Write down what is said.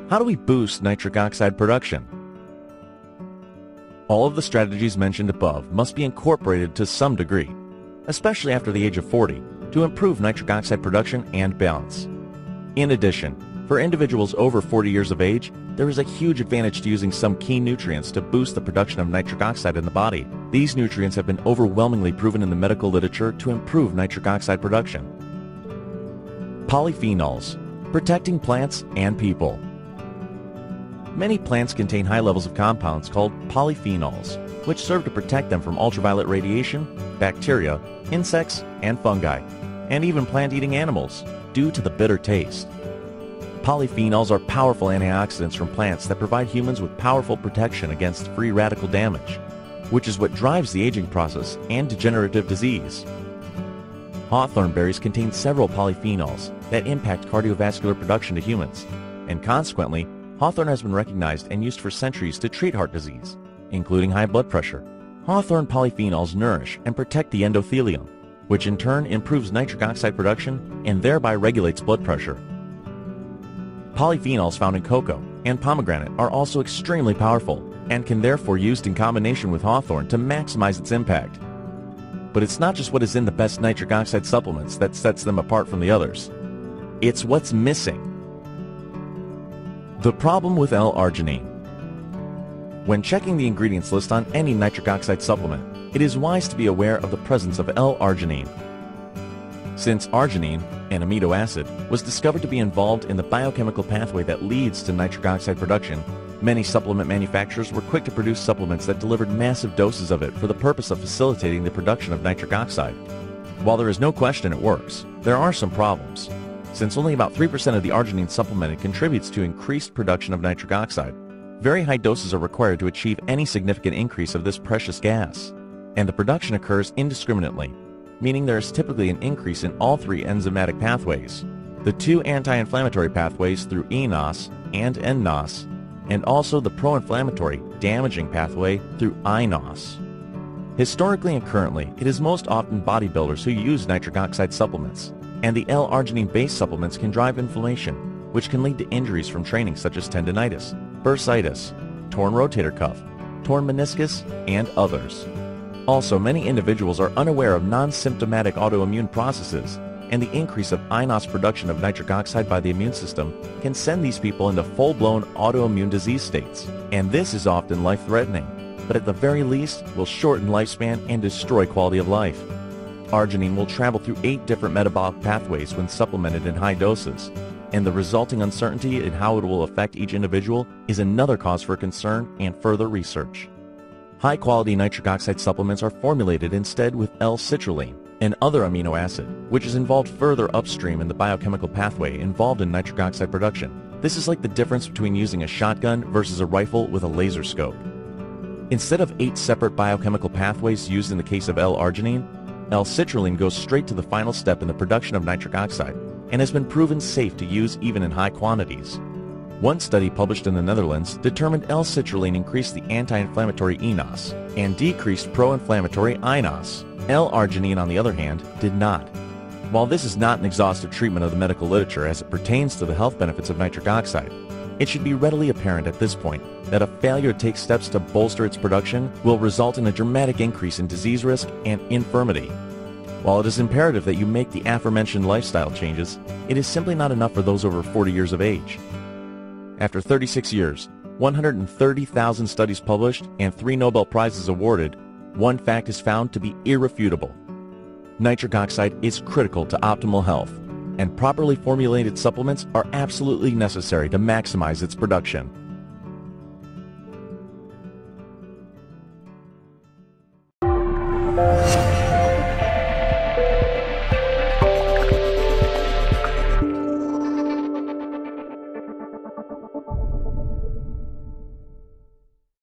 How do we boost nitric oxide production? All of the strategies mentioned above must be incorporated to some degree, especially after the age of 40, to improve nitric oxide production and balance. In addition, for individuals over 40 years of age, there is a huge advantage to using some key nutrients to boost the production of nitric oxide in the body. These nutrients have been overwhelmingly proven in the medical literature to improve nitric oxide production. Polyphenols, protecting plants and people. Many plants contain high levels of compounds called polyphenols, which serve to protect them from ultraviolet radiation, bacteria, insects, and fungi, and even plant-eating animals, due to the bitter taste. Polyphenols are powerful antioxidants from plants that provide humans with powerful protection against free radical damage, which is what drives the aging process and degenerative disease. Hawthorn berries contain several polyphenols that impact cardiovascular production to humans, and consequently, hawthorn has been recognized and used for centuries to treat heart disease, including high blood pressure. Hawthorn polyphenols nourish and protect the endothelium, which in turn improves nitric oxide production and thereby regulates blood pressure. Polyphenols found in cocoa and pomegranate are also extremely powerful and can therefore be used in combination with hawthorn to maximize its impact. But it's not just what is in the best nitric oxide supplements that sets them apart from the others. It's what's missing. The problem with L-arginine. When checking the ingredients list on any nitric oxide supplement, it is wise to be aware of the presence of L-arginine. Since arginine, an amino acid, was discovered to be involved in the biochemical pathway that leads to nitric oxide production, many supplement manufacturers were quick to produce supplements that delivered massive doses of it for the purpose of facilitating the production of nitric oxide. While there is no question it works, there are some problems. Since only about 3% of the arginine supplemented contributes to increased production of nitric oxide, very high doses are required to achieve any significant increase of this precious gas, and the production occurs indiscriminately, meaning there is typically an increase in all three enzymatic pathways, the two anti-inflammatory pathways through eNOS and nNOS, and also the pro-inflammatory damaging pathway through iNOS. Historically and currently, it is most often bodybuilders who use nitric oxide supplements, and the L-arginine-based supplements can drive inflammation, which can lead to injuries from training such as tendinitis, bursitis, torn rotator cuff, torn meniscus, and others. Also, many individuals are unaware of non-symptomatic autoimmune processes, and the increase of iNOS production of nitric oxide by the immune system can send these people into full-blown autoimmune disease states, and this is often life-threatening, but at the very least will shorten lifespan and destroy quality of life. Arginine will travel through 8 different metabolic pathways when supplemented in high doses, and the resulting uncertainty in how it will affect each individual is another cause for concern and further research. High-quality nitric oxide supplements are formulated instead with L-citrulline, an other amino acid, which is involved further upstream in the biochemical pathway involved in nitric oxide production. This is like the difference between using a shotgun versus a rifle with a laser scope. Instead of 8 separate biochemical pathways used in the case of L-arginine, L-citrulline goes straight to the final step in the production of nitric oxide and has been proven safe to use even in high quantities. One study published in the Netherlands determined L-citrulline increased the anti-inflammatory eNOS and decreased pro-inflammatory iNOS. L-arginine, on the other hand, did not. While this is not an exhaustive treatment of the medical literature as it pertains to the health benefits of nitric oxide, it should be readily apparent at this point that a failure to take steps to bolster its production will result in a dramatic increase in disease risk and infirmity. While it is imperative that you make the aforementioned lifestyle changes, it is simply not enough for those over 40 years of age. After 36 years, 130,000 studies published, and 3 Nobel Prizes awarded, one fact is found to be irrefutable. Nitric oxide is critical to optimal health, and properly formulated supplements are absolutely necessary to maximize its production.